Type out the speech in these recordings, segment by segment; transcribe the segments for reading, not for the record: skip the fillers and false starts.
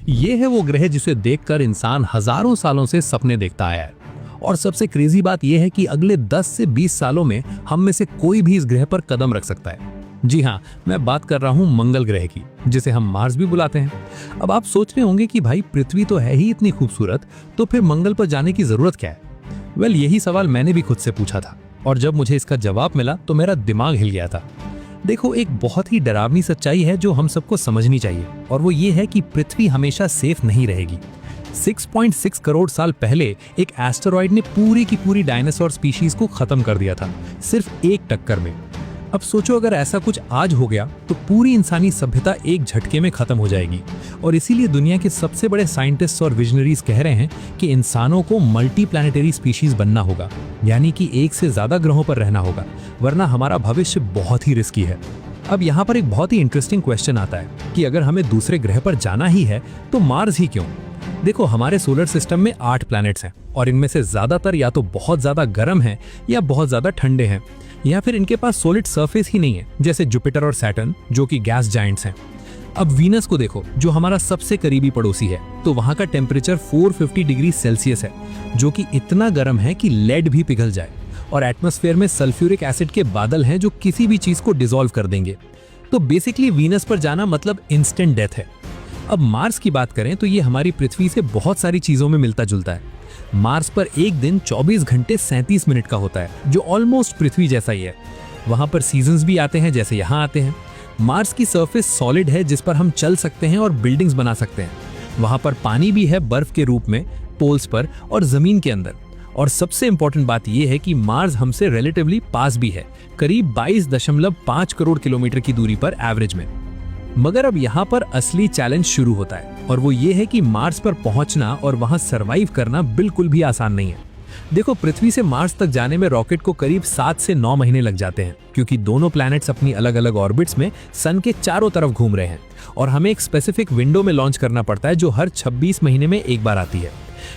ये है वो ग्रह जिसे देखकर इंसान हजारों सालों से सपने देखता आया है। और सबसे क्रेजी बात यह है कि अगले 10 से 20 सालों में हम में से कोई भी इस ग्रह पर कदम रख सकता है। जी हाँ, मैं बात कर रहा हूँ मंगल ग्रह की, जिसे हम मार्स भी बुलाते हैं। अब आप सोच रहे होंगे कि भाई पृथ्वी तो है ही इतनी खूबसूरत, तो फिर मंगल पर जाने की जरूरत क्या है? वेल, यही सवाल मैंने भी खुद से पूछा था, और जब मुझे इसका जवाब मिला तो मेरा दिमाग हिल गया था। देखो, एक बहुत ही डरावनी सच्चाई है जो हम सबको समझनी चाहिए, और वो ये है कि पृथ्वी हमेशा सेफ नहीं रहेगी। 6.6 करोड़ साल पहले एक एस्टेरॉइड ने पूरी की पूरी डायनासोर स्पीशीज को खत्म कर दिया था, सिर्फ एक टक्कर में। अब सोचो, अगर ऐसा कुछ आज हो गया तो पूरी इंसानी सभ्यता एक झटके में खत्म हो जाएगी। और इसीलिए दुनिया के सबसे बड़े साइंटिस्ट्स और विजनरीज कह रहे हैं कि इंसानों को मल्टी प्लैनेटरी स्पीशीज बनना होगा, यानी कि एक से ज्यादा ग्रहों पर रहना होगा, वरना हमारा भविष्य बहुत ही रिस्की है। अब यहाँ पर एक बहुत ही इंटरेस्टिंग क्वेश्चन आता है कि अगर हमें दूसरे ग्रह पर जाना ही है तो मार्स ही क्यों? देखो, हमारे सोलर सिस्टम में 8 प्लैनेट्स हैं, और इनमें से ज्यादातर या तो बहुत ज्यादा गर्म हैं या बहुत ज्यादा ठंडे हैं, या फिर इनके पास सॉलिड सरफेस ही नहीं है, जैसे जुपिटर और सैटर्न जो कि गैस जायंट्स हैं। अब वीनस को देखो, जो हमारा सबसे करीबी पड़ोसी है, तो वहां का टेम्परेचर 450 डिग्री सेल्सियस है, जो कि इतना गर्म है कि लेड भी पिघल जाए, और एटमॉस्फेयर में सल्फ्यूरिक एसिड के बादल हैं जो किसी भी चीज को डिसॉल्व कर देंगे। तो बेसिकली वीनस पर जाना मतलब इंस्टेंट डेथ है। अब मार्स की बात करें तो ये हमारी पृथ्वी से बहुत सारी चीजों में मिलता जुलता है। मार्स पर एक दिन 24 घंटे 37 मिनट का होता है, जो ऑलमोस्ट पृथ्वी जैसा ही है। वहां पर सीजन्स भी आते हैं जैसे यहाँ आते हैं। मार्स की सरफेस सॉलिड है, जिस पर हम चल सकते हैं और बिल्डिंग्स बना सकते हैं। वहां पर पानी भी है बर्फ के रूप में, पोल्स पर और जमीन के अंदर। और सबसे इंपॉर्टेंट बात यह है कि मार्स हमसे रिलेटिवली पास भी है, करीब 22.5 करोड़ किलोमीटर की दूरी पर एवरेज में। मगर अब यहाँ पर असली चैलेंज शुरू होता है, और वो ये है कि मार्स पर पहुंचना और वहां सरवाइव करना बिल्कुल भी आसान नहीं है। देखो, पृथ्वी से मार्स तक जाने में रॉकेट को करीब 7 से 9 महीने लग जाते हैं, क्योंकि दोनों प्लैनेट्स अपनी अलग अलग ऑर्बिट्स में सन के चारों तरफ घूम रहे हैं, और हमें एक स्पेसिफिक विंडो में लॉन्च करना पड़ता है जो हर 26 महीने में एक बार आती है।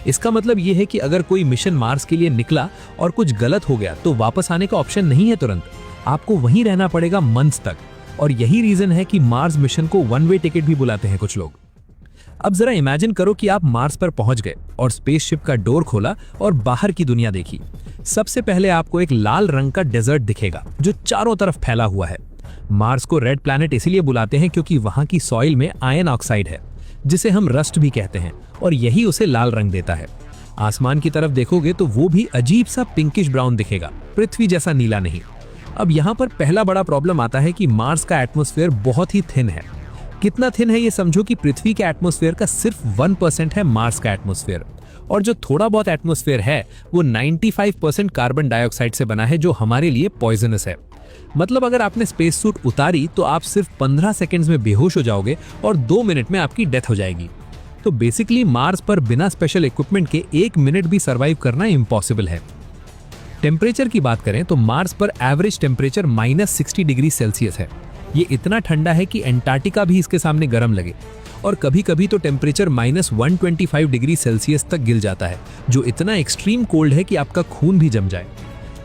इसका मतलब ये है कि अगर कोई मिशन मार्स के लिए निकला और कुछ गलत हो गया तो वापस आने का ऑप्शन नहीं है तुरंत, आपको वहीं रहना पड़ेगा मंथ्स तक। और यही रीजन है कि मार्स मिशन को वन वे टिकट भी बुलाते हैं कुछ लोग। अब जरा इमेजिन करो कि आप मार्स पर पहुंच गए और स्पेसशिप का डोर खोला और बाहर की दुनिया देखी। सबसे पहले आपको एक लाल रंग का डेजर्ट दिखेगा जो चारों तरफ फैला हुआ है। मार्स को रेड प्लैनेट इसीलिए बुलाते हैं क्योंकि वहां की सॉइल में आयरन ऑक्साइड है, जिसे हम रस्ट भी कहते हैं, और यही उसे लाल रंग देता है। आसमान की तरफ देखोगे तो वो भी अजीब सा पिंकिश ब्राउन दिखेगा, पृथ्वी जैसा नीला नहीं। अब यहाँ पर पहला बड़ा प्रॉब्लम आता है कि मार्स का एटमॉस्फेयर बहुत ही थिन है। कितना थिन है ये समझो कि पृथ्वी के एटमॉस्फेयर का सिर्फ 1% है मार्स का एटमॉस्फेयर, और जो थोड़ा बहुत एटमॉस्फेयर है वो 95% कार्बन डाइऑक्साइड से बना है, जो हमारे लिए पॉइजनस है। मतलब अगर आपने स्पेस सूट उतारी तो आप सिर्फ 15 सेकेंड्स में बेहोश हो जाओगे और 2 मिनट में आपकी डेथ हो जाएगी। तो बेसिकली मार्स पर बिना स्पेशल इक्विपमेंट के 1 मिनट भी सर्वाइव करना इम्पॉसिबल है। टेम्परेचर की बात करें तो मार्स पर एवरेज टेम्परेचर -60 डिग्री सेल्सियस है। ये इतना ठंडा है कि एंटार्क्टिका भी इसके सामने गर्म लगे, और कभी कभी तो टेम्परेचर -125 डिग्री सेल्सियस तक गिर जाता है, जो इतना एक्सट्रीम कोल्ड है कि आपका खून भी जम जाए।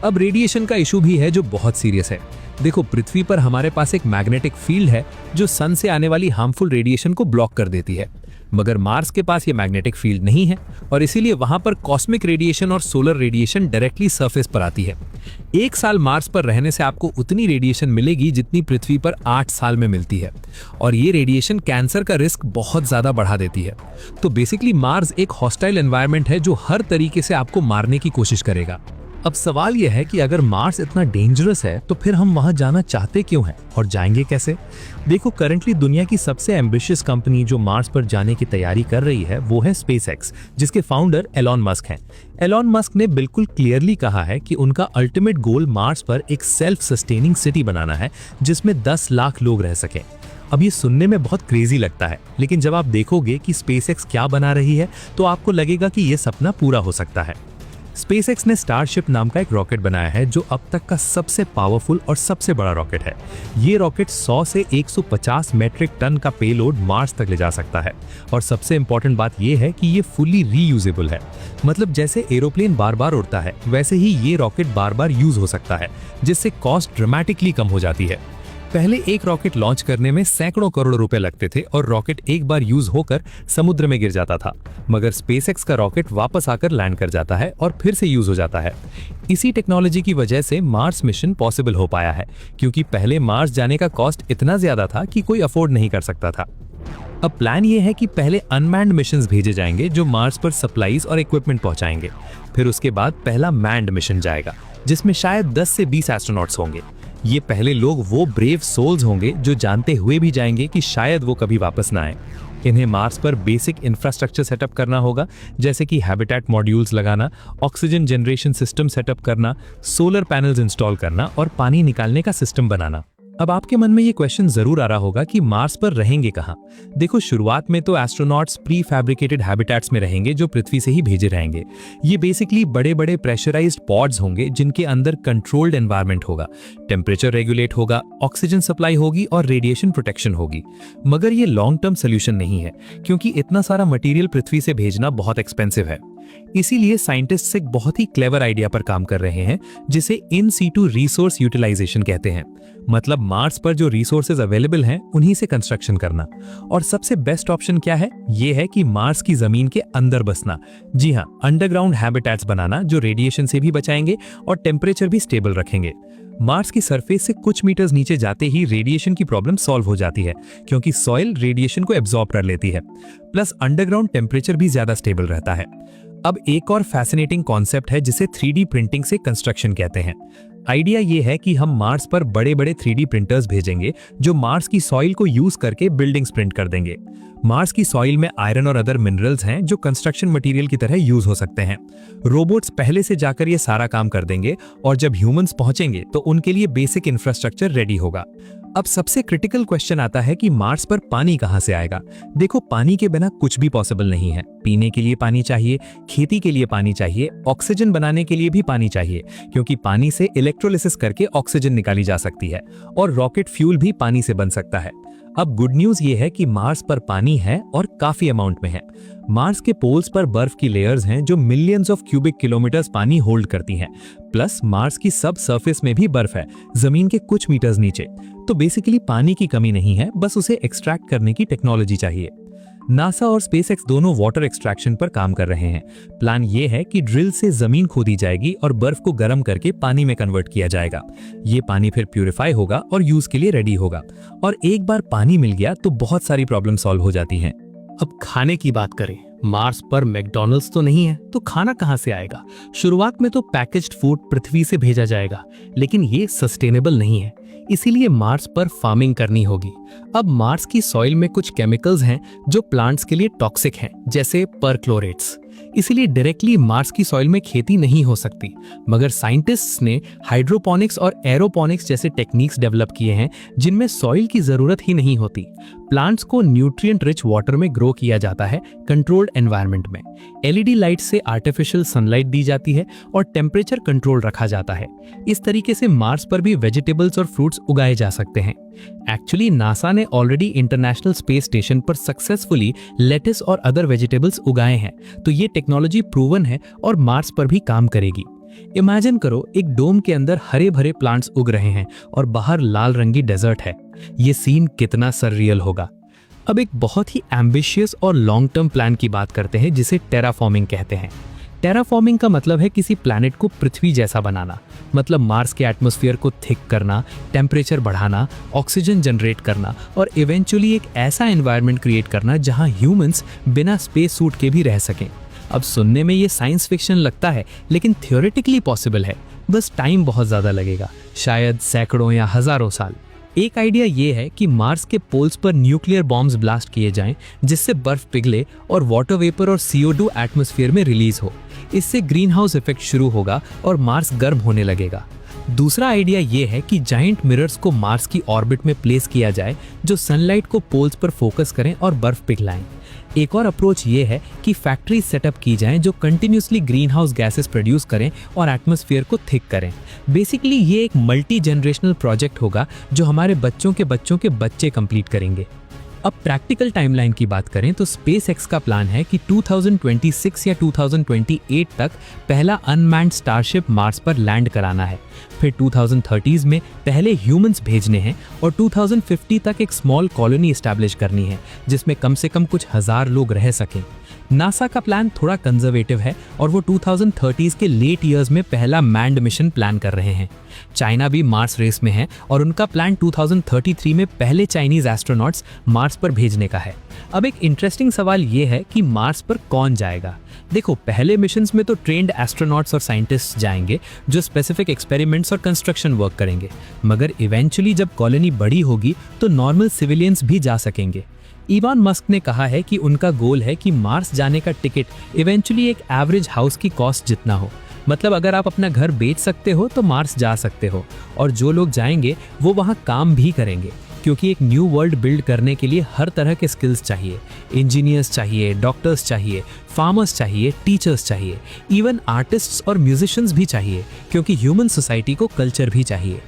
अब रेडिएशन का इशू भी है जो बहुत सीरियस है। देखो, पृथ्वी पर हमारे पास एक मैग्नेटिक फील्ड है जो सन से आने वाली हार्मफुल रेडिएशन को ब्लॉक कर देती है, मगर मार्स के पास ये मैग्नेटिक फील्ड नहीं है, और इसीलिए वहां पर कॉस्मिक रेडिएशन और सोलर रेडिएशन डायरेक्टली सरफेस पर आती है। 1 साल मार्स पर रहने से आपको उतनी रेडिएशन मिलेगी जितनी पृथ्वी पर 8 साल में मिलती है, और ये रेडिएशन कैंसर का रिस्क बहुत ज्यादा बढ़ा देती है। तो बेसिकली मार्स एक हॉस्टाइल एनवायरनमेंट है जो हर तरीके से आपको मारने की कोशिश करेगा। अब सवाल यह है कि अगर मार्स इतना डेंजरस है तो फिर हम वहां जाना चाहते क्यों हैं और जाएंगे कैसे? देखो, करंटली दुनिया की सबसे एम्बिशियस कंपनी जो मार्स पर जाने की तैयारी कर रही है वो है स्पेसएक्स, जिसके फाउंडर एलॉन मस्क हैं। एलॉन मस्क ने बिल्कुल क्लियरली कहा है कि उनका अल्टीमेट गोल मार्स पर एक सेल्फ सस्टेनिंग सिटी बनाना है जिसमें 10 लाख लोग रह सकें। अब ये सुनने में बहुत क्रेजी लगता है, लेकिन जब आप देखोगे कि स्पेसएक्स क्या बना रही है तो आपको लगेगा कि ये सपना पूरा हो सकता है। स्पेसएक्स ने स्टारशिप नाम का एक रॉकेट बनाया है जो अब तक का सबसे पावरफुल और सबसे बड़ा रॉकेट है। ये रॉकेट 100 से 150 मेट्रिक टन का पेलोड मार्स तक ले जा सकता है, और सबसे इंपॉर्टेंट बात यह है कि ये फुली रीयूजेबल है। मतलब जैसे एरोप्लेन बार बार उड़ता है वैसे ही ये रॉकेट बार बार यूज हो सकता है, जिससे कॉस्ट ड्रामेटिकली कम हो जाती है। पहले एक रॉकेट लॉन्च करने में सैकड़ों करोड़ रुपए लगते थे और रॉकेट एक बार यूज होकर समुद्र में गिर जाता था, मगर स्पेसएक्स का रॉकेट वापस आकर लैंड कर जाता है और फिर से यूज हो जाता है। इसी टेक्नोलॉजी की वजह से मार्स मिशन पॉसिबल हो पाया है, क्योंकि पहले मार्स जाने का कॉस्ट इतना ज्यादा था कि कोई अफोर्ड नहीं कर सकता था। अब प्लान ये है कि पहले अनमैन्ड मिशंस भेजे जाएंगे जो मार्स पर सप्लाईज और इक्विपमेंट पहुंचाएंगे। फिर उसके बाद पहला मैन्ड मिशन जाएगा, जिसमें शायद 10 से 20 एस्ट्रोनॉट्स होंगे। ये पहले लोग वो ब्रेव सोल्स होंगे जो जानते हुए भी जाएंगे कि शायद वो कभी वापस ना आए। इन्हें मार्स पर बेसिक इंफ्रास्ट्रक्चर सेटअप करना होगा, जैसे कि हैबिटेट मॉड्यूल्स लगाना, ऑक्सीजन जनरेशन सिस्टम सेटअप करना, सोलर पैनल्स इंस्टॉल करना और पानी निकालने का सिस्टम बनाना। अब आपके मन में ये क्वेश्चन जरूर आ रहा होगा कि मार्स पर रहेंगे कहाँ? देखो, शुरुआत में तो एस्ट्रोनॉट्स प्री फैब्रिकेटेड हैबिटेट्स में रहेंगे जो पृथ्वी से ही भेजे रहेंगे। ये बेसिकली बड़े बड़े प्रेशराइज्ड पॉड्स होंगे जिनके अंदर कंट्रोल्ड एनवायरनमेंट होगा, टेम्परेचर रेगुलेट होगा, ऑक्सीजन सप्लाई होगी और रेडिएशन प्रोटेक्शन होगी। मगर ये लॉन्ग टर्म सोल्यूशन नहीं है, क्योंकि इतना सारा मटेरियल पृथ्वी से भेजना बहुत एक्सपेंसिव है। इसीलिए साइंटिस्ट्स एक बहुत ही क्लेवर आइडिया पर काम कर रहे हैं, जिसे इन सीटू रिसोर्स यूटिलाइजेशन कहते हैं। मतलब मार्स पर जो रिसोर्सेज अवेलेबल हैं उन्हीं से कंस्ट्रक्शन करना। और सबसे बेस्ट ऑप्शन क्या है? ये है कि मार्स की जमीन के अंदर बसना। जी हाँ, अंडरग्राउंड हैबिटेट्स बनाना जो रेडिएशन से भी बचाएंगे और टेम्परेचर भी स्टेबल रखेंगे। मार्स की सरफेस से कुछ मीटर्स नीचे जाते ही रेडिएशन की प्रॉब्लम सॉल्व हो जाती है, क्योंकि सॉइल रेडिएशन को एब्जॉर्ब कर लेती है। प्लस अंडरग्राउंड टेम्परेचर भी ज्यादा स्टेबल रहता है। अब एक और फैसिनेटिंग कॉन्सेप्ट है जिसे 3D प्रिंटिंग से कंस्ट्रक्शन कहते हैं। आइडिया ये है कि हम मार्स पर बड़े बड़े 3D प्रिंटर्स भेजेंगे जो मार्स की सॉइल को यूज करके बिल्डिंग्स प्रिंट कर देंगे। मार्स की सॉइल में आयरन और अदर मिनरल्स हैं जो कंस्ट्रक्शन मटेरियल की तरह यूज हो सकते हैं। रोबोट्स पहले से जाकर ये सारा काम कर देंगे और जब ह्यूमंस पहुंचेंगे तो उनके लिए बेसिक इंफ्रास्ट्रक्चर रेडी होगा। अब सबसे क्रिटिकल क्वेश्चन आता है कि मार्स पर पानी कहां से आएगा? देखो, पानी के बिना कुछ भी पॉसिबल नहीं है। पीने के लिए पानी चाहिए, खेती के लिए पानी चाहिए, ऑक्सीजन बनाने के लिए भी पानी चाहिए, क्योंकि पानी से इलेक्ट्रोलिसिस करके ऑक्सीजन निकाली जा सकती है और रॉकेट फ्यूल भी पानी से बन सकता है। अब गुड न्यूज ये है कि मार्स पर पानी है और काफी अमाउंट में है। मार्स के पोल्स पर बर्फ की लेयर्स हैं जो मिलियंस ऑफ क्यूबिक किलोमीटर्स पानी होल्ड करती हैं। प्लस मार्स की सब सरफेस में भी बर्फ है, जमीन के कुछ मीटर्स नीचे। तो बेसिकली पानी की कमी नहीं है, बस उसे एक्सट्रैक्ट करने की टेक्नोलॉजी चाहिए। नासा और स्पेसएक्स दोनों वाटर एक्सट्रैक्शन पर काम कर रहे हैं। प्लान ये है कि ड्रिल से जमीन खोदी जाएगी और बर्फ को गर्म करके पानी में कन्वर्ट किया जाएगा। ये पानी फिर प्यूरिफाई होगा और यूज के लिए रेडी होगा। और एक बार पानी मिल गया तो बहुत सारी प्रॉब्लम सॉल्व हो जाती हैं। अब खाने की बात करें, मार्स पर मैकडॉनल्ड्स तो नहीं है, तो खाना कहां से आएगा? शुरुआत में तो पैकेज्ड फूड पृथ्वी से भेजा जाएगा, लेकिन ये सस्टेनेबल नहीं है, इसीलिए मार्स पर फार्मिंग करनी होगी। अब मार्स की सॉइल में कुछ केमिकल्स हैं जो प्लांट्स के लिए टॉक्सिक हैं, जैसे परक्लोरेट्स। इसीलिए डायरेक्टली मार्स की सॉइल में खेती नहीं हो सकती। मगर साइंटिस्ट्स ने हाइड्रोपोनिक्स और एरोपोनिक्स जैसे टेक्निक्स डेवलप किए हैं जिनमें सॉइल की जरूरत ही नहीं होती। प्लांट्स को न्यूट्रिएंट रिच वाटर में ग्रो किया जाता है कंट्रोल्ड एनवायरनमेंट में। एलईडी लाइट से आर्टिफिशियल सनलाइट दी जाती है और टेम्परेचर कंट्रोल रखा जाता है। इस तरीके से मार्स पर भी वेजिटेबल्स और फ्रूट्स उगाए जा सकते हैं। एक्चुअली नासा ने ऑलरेडी इंटरनेशनल स्पेस स्टेशन पर सक्सेसफुली लेटिस और अदर वेजिटेबल्स उगाए हैं, तो ये टेक्नोलॉजी प्रूवन है और मार्स पर भी काम करेगी। इमेजिन करो, एक डोम के अंदर हरे भरे प्लांट्स उग रहे हैं और बाहर लाल रंगी डेजर्ट है। ये सीन कितना सररियल होगा। अब एक बहुत ही एम्बिशियस और लॉन्ग टर्म प्लान की बात करते हैं जिसे टेराफॉर्मिंग कहते हैं। टेराफॉर्मिंग का मतलब है किसी प्लैनेट को पृथ्वी जैसा बनाना। मतलब मार्स के एटमॉस्फेयर को थिक करना, टेम्परेचर बढ़ाना, ऑक्सीजन जनरेट करना और इवेंचुअली एक ऐसा एनवायरनमेंट क्रिएट करना जहां ह्यूमंस बिना स्पेस सूट के भी रह सकें। अब सुनने में ये साइंस फिक्शन लगता है, लेकिन थियोरेटिकली पॉसिबल है। बस टाइम बहुत ज्यादा लगेगा, शायद सैकड़ों या हजारों साल। एक आइडिया ये है कि मार्स के पोल्स पर न्यूक्लियर बॉम्ब्स ब्लास्ट किए जाएं, जिससे बर्फ पिघले और वाटर वेपर और CO2 एटमॉस्फेयर में रिलीज हो। इससे ग्रीन हाउस इफेक्ट शुरू होगा और मार्स गर्म होने लगेगा। दूसरा आइडिया ये है कि जायंट मिरर्स को मार्स की ऑर्बिट में प्लेस किया जाए जो सनलाइट को पोल्स पर फोकस करें और बर्फ पिघलाएं। एक और अप्रोच ये है कि फैक्ट्री सेटअप की जाएं जो continuously green house gases produce करें और एटमॉस्फेयर को थिक करें। बेसिकली ये एक मल्टी जनरेशनल प्रोजेक्ट होगा जो हमारे बच्चों के बच्चे कंप्लीट करेंगे। अब प्रैक्टिकल टाइमलाइन की बात करें तो स्पेसएक्स का प्लान है कि 2026 या 2028 तक पहला अनमैन्ड स्टारशिप मार्स पर लैंड कराना है। फिर 2030s में पहले ह्यूमंस भेजने हैं और 2050 तक एक स्मॉल कॉलोनी एस्टैब्लिश करनी है जिसमें कम से कम कुछ 1000 लोग रह सकें। नासा का प्लान थोड़ा कंजर्वेटिव है और वो 2030s के लेट ईयर्स में पहला मैन्ड मिशन प्लान कर रहे हैं। चाइना भी मार्स रेस में है और उनका प्लान 2033 में पहले चाइनीज एस्ट्रोनॉट्स मार्स पर भेजने का है। अब एक इंटरेस्टिंग सवाल ये है कि मार्स पर कौन जाएगा। देखो, पहले मिशंस में तो ट्रेंड एस्ट्रोनॉट्स और साइंटिस्ट्स जाएंगे जो स्पेसिफिक एक्सपेरिमेंट्स और कंस्ट्रक्शन वर्क करेंगे, मगर इवेंचुअली जब कॉलोनी बड़ी होगी तो नॉर्मल सिविलियंस भी जा सकेंगे। इलॉन मस्क ने कहा है कि उनका गोल है कि मार्स जाने का टिकट इवेंचुअली एक एवरेज हाउस की कॉस्ट जितना हो। मतलब अगर आप अपना घर बेच सकते हो तो मार्स जा सकते हो, और जो लोग जाएंगे वो वहाँ काम भी करेंगे, क्योंकि एक न्यू वर्ल्ड बिल्ड करने के लिए हर तरह के स्किल्स चाहिए। इंजीनियर्स चाहिए, डॉक्टर्स चाहिए, फार्मर्स चाहिए, टीचर्स चाहिए, इवन आर्टिस्ट्स और म्यूजिशियंस भी चाहिए, क्योंकि ह्यूमन सोसाइटी को कल्चर भी चाहिए।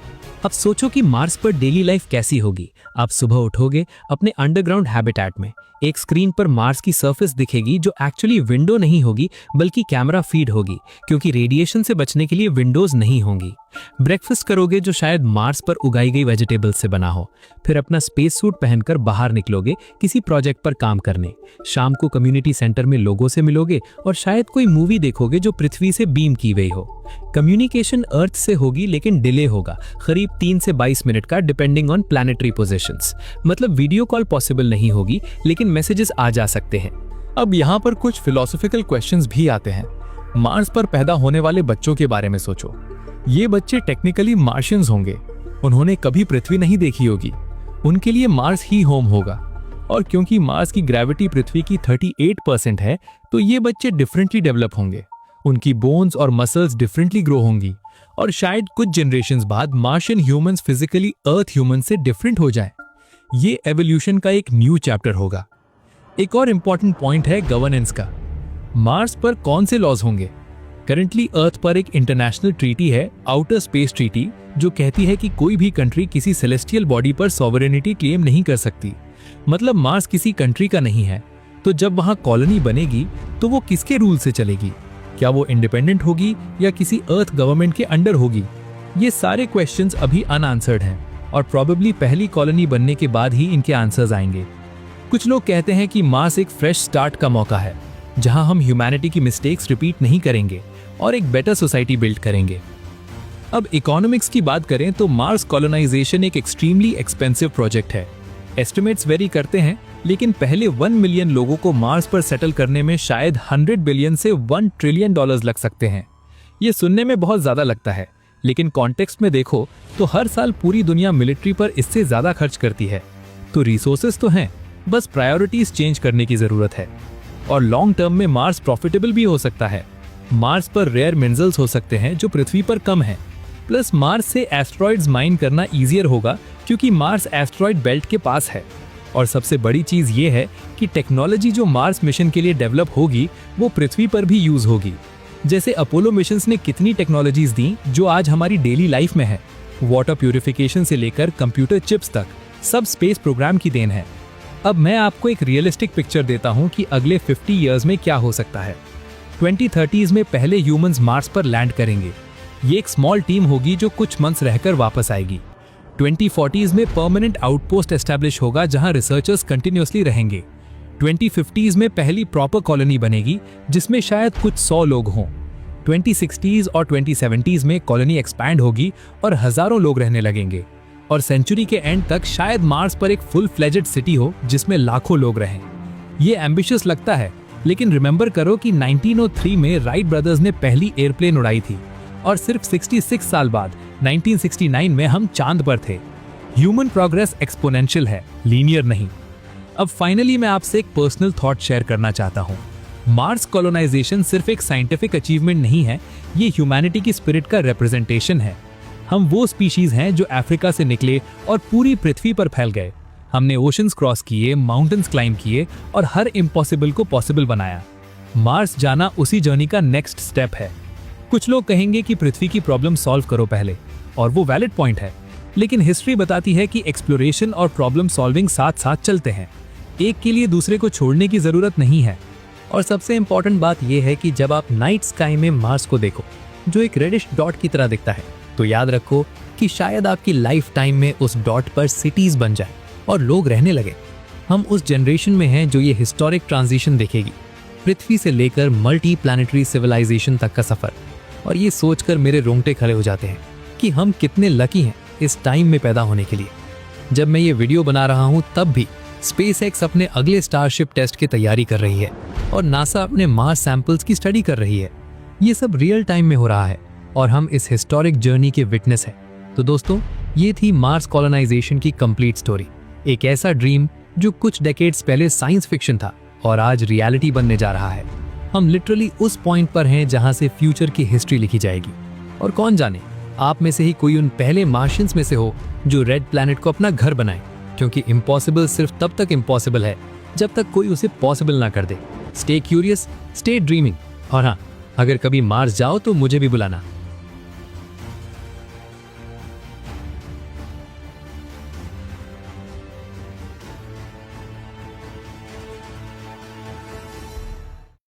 अब सोचो कि मार्स पर डेली लाइफ कैसी होगी। आप सुबह उठोगे अपने अंडरग्राउंड हैबिटेट में, एक स्क्रीन पर मार्स की सरफेस दिखेगी जो एक्चुअली विंडो नहीं होगी बल्कि कैमरा फीड होगी, क्योंकि रेडिएशन से बचने के लिए विंडोज नहीं होंगी। ब्रेकफास्ट करोगे जो शायद मार्स पर उगाई गई वेजिटेबल्स से बना हो। फिर अपना स्पेस सूट पहनकर बाहर निकलोगे किसी प्रोजेक्ट पर काम करने। शाम को कम्युनिटी सेंटर में लोगों से मिलोगे और शायद कोई मूवी देखोगे जो पृथ्वी से बीम की गई हो। कम्युनिकेशन अर्थ से होगी लेकिन डिले होगा, करीब 3 से 22 मिनट का, डिपेंडिंग ऑन प्लैनेटरी पोजीशंस। मतलब वीडियो कॉल पॉसिबल नहीं होगी लेकिन मैसेजेस आ जा सकते हैं। अब यहाँ पर कुछ फिलोसॉफिकल क्वेश्चंस भी आते हैं। मार्स पर पैदा होने वाले बच्चों के बारे में सोचो। ये बच्चे टेक्निकली मार्शियंस होंगे, उन्होंने कभी पृथ्वी नहीं देखी होगी, उनके लिए मार्स ही होम होगा। और क्योंकि मार्स की ग्रेविटी पृथ्वी की 38% है तो ये बच्चे डिफरेंटली डेवलप होंगे, उनकी बोन्स और मसल्स डिफरेंटली ग्रो होंगी, और शायद कुछ जनरेशंस बाद मार्शियन ह्यूमंस फिजिकली अर्थ ह्यूमन से डिफरेंट हो जाए। ये एवोल्यूशन का एक न्यू चैप्टर होगा। एक और इंपॉर्टेंट पॉइंट है गवर्नेंस का। मार्स पर कौन से लॉज होंगे? करंटली अर्थ पर एक इंटरनेशनल ट्रीटी है, आउटर स्पेस ट्रीटी, जो कहती है कि कोई भी कंट्री किसी सेलेस्टियल बॉडी पर सॉवरेनिटी क्लेम नहीं कर सकती। मतलब मार्स किसी कंट्री का नहीं है। तो जब वहां कॉलोनी बनेगी तो वो किसके रूल से चलेगी? क्या वो इंडिपेंडेंट होगी या किसी अर्थ गवर्नमेंट के अंडर होगी? ये सारे क्वेश्चंस अभी अनआंसर्ड हैं और प्रोबेबली पहली कॉलोनी बनने के बाद ही इनके आंसर्स आएंगे। कुछ लोग कहते हैं कि मार्स एक फ्रेश स्टार्ट का मौका है, जहां हम ह्यूमैनिटी की मिस्टेक्स रिपीट नहीं करेंगे और एक बेटर सोसाइटी बिल्ड करेंगे। अब इकोनॉमिक्स की बात करें तो मार्स कॉलोनाइजेशन एक एक्सट्रीमली एक्सपेंसिव प्रोजेक्ट है। एस्टिमेट्स वेरी करते हैं, लेकिन पहले 1 मिलियन लोगों को मार्स पर सेटल करने में शायद 100 बिलियन से 1 ट्रिलियन डॉलर्स लग सकते हैं। ये सुनने में बहुत ज्यादा लगता है, लेकिन कॉन्टेक्स्ट में देखो तो हर साल पूरी दुनिया मिलिट्री पर इससे ज्यादा खर्च करती है। तो रिसोर्सेज तो हैं, बस प्रायोरिटीज चेंज करने की जरूरत है। और लॉन्ग टर्म में मार्स प्रॉफिटेबल भी हो सकता है। मार्स पर रेयर मिनरल्स हो सकते हैं जो पृथ्वी पर कम है। प्लस मार्स से एस्ट्रॉइड्स माइन करना इजियर होगा क्योंकि मार्स एस्ट्रॉइड बेल्ट के पास है। और सबसे बड़ी चीज ये है कि टेक्नोलॉजी जो मार्स मिशन के लिए डेवलप होगी वो पृथ्वी पर भी यूज होगी। जैसे अपोलो मिशंस ने कितनी टेक्नोलॉजीज दी जो आज हमारी डेली लाइफ में है। वाटर प्यूरिफिकेशन से लेकर कंप्यूटर चिप्स तक सब स्पेस प्रोग्राम की देन है। अब मैं आपको एक रियलिस्टिक पिक्चर देता हूं कि अगले 50 इयर्स में क्या हो सकता है। 2030s में पहले ह्यूमंस मार्स पर लैंड करेंगे। ये एक स्मॉल टीम होगी जो कुछ मंथ्स रहकर वापस आएगी। 2040s में परमानेंट आउटपोस्ट एस्टैब्लिश होगा जहां रिसर्चर्स कंटिन्यूअसली रहेंगे। 2050s में पहली प्रॉपर कॉलोनी बनेगी जिसमें शायद कुछ 100 लोग हों। 2060s और 2070s में कॉलोनी एक्सपैंड होगी और हजारों लोग रहने लगेंगे। और सेंचुरी के एंड तक शायद मार्स पर एक फुल फ्लेजेड सिटी हो जिसमें लाखों लोग रहें। ये एम्बिशियस लगता है, लेकिन रिमेंबर करो कि 1903 में राइट ब्रदर्स ने पहली एयरप्लेन उड़ाई थी और सिर्फ 66 साल बाद 1969 में हम चांद पर थे। ह्यूमन प्रोग्रेस एक्सपोनेंशियल है, लीनियर नहीं। अब फाइनली मैं आपसे एक पर्सनल थॉट शेयर करना चाहता हूँ। मार्स कॉलोनाइजेशन सिर्फ एक साइंटिफिक अचीवमेंट नहीं है, ये ह्यूमैनिटी की स्पिरिट का रिप्रेजेंटेशन है। हम वो स्पीशीज हैं जो अफ्रीका से निकले और पूरी पृथ्वी पर फैल गए। हमने ओशंस क्रॉस किए, माउंटेन्स क्लाइंब किए और हर इम्पॉसिबल को पॉसिबल बनाया। मार्स जाना उसी जर्नी का नेक्स्ट स्टेप है। कुछ लोग कहेंगे कि पृथ्वी की प्रॉब्लम सॉल्व करो पहले, और वो वैलिड पॉइंट है, लेकिन हिस्ट्री बताती है कि एक्सप्लोरेशन और प्रॉब्लम सॉल्विंग साथ साथ चलते हैं। एक के लिए दूसरे को छोड़ने की जरूरत नहीं है। और सबसे इंपॉर्टेंट बात यह है कि जब आप नाइट स्काई में मार्स को देखो जो एक रेडिश डॉट की तरह दिखता है, तो याद रखो कि शायद आपकी लाइफ टाइम में उस डॉट पर सिटीज बन जाए और लोग रहने लगे। हम उस जनरेशन में हैं जो ये हिस्टोरिक ट्रांजिशन देखेगी, पृथ्वी से लेकर मल्टी प्लैनेटरी सिविलाइजेशन तक का सफर। और ये सोचकर मेरे रोंगटे खड़े हो जाते हैं कि हम कितने लकी हैं इस टाइम में पैदा होने के लिए। जब मैं ये वीडियो बना रहा हूँ तब भी स्पेसएक्स अपने अगले स्टारशिप टेस्ट की तैयारी कर रही है और नासा अपने मार्स सैंपल्स की स्टडी कर रही है। ये सब रियल टाइम में हो रहा है और हम इस हिस्टोरिक जर्नी के विटनेस हैं। तो दोस्तों, ये थी मार्स कॉलोनाइजेशन की कंप्लीट स्टोरी। एक ऐसा ड्रीम जो कुछ डेकेड्स पहले साइंस फिक्शन था और आज रियलिटी बनने जा रहा है। हम लिटरली उस पॉइंट पर हैं जहां से फ्यूचर की हिस्ट्री लिखी जाएगी। और कौन जाने, आप में से ही कोई उन पहले मार्शियंस में से हो जो रेड प्लैनेट को अपना घर बनाए, क्योंकि इम्पॉसिबल सिर्फ तब तक इम्पॉसिबल है जब तक कोई उसे पॉसिबल ना कर दे। स्टे क्यूरियस, स्टे ड्रीमिंग, और हाँ, अगर कभी मार्स जाओ तो मुझे भी बुलाना।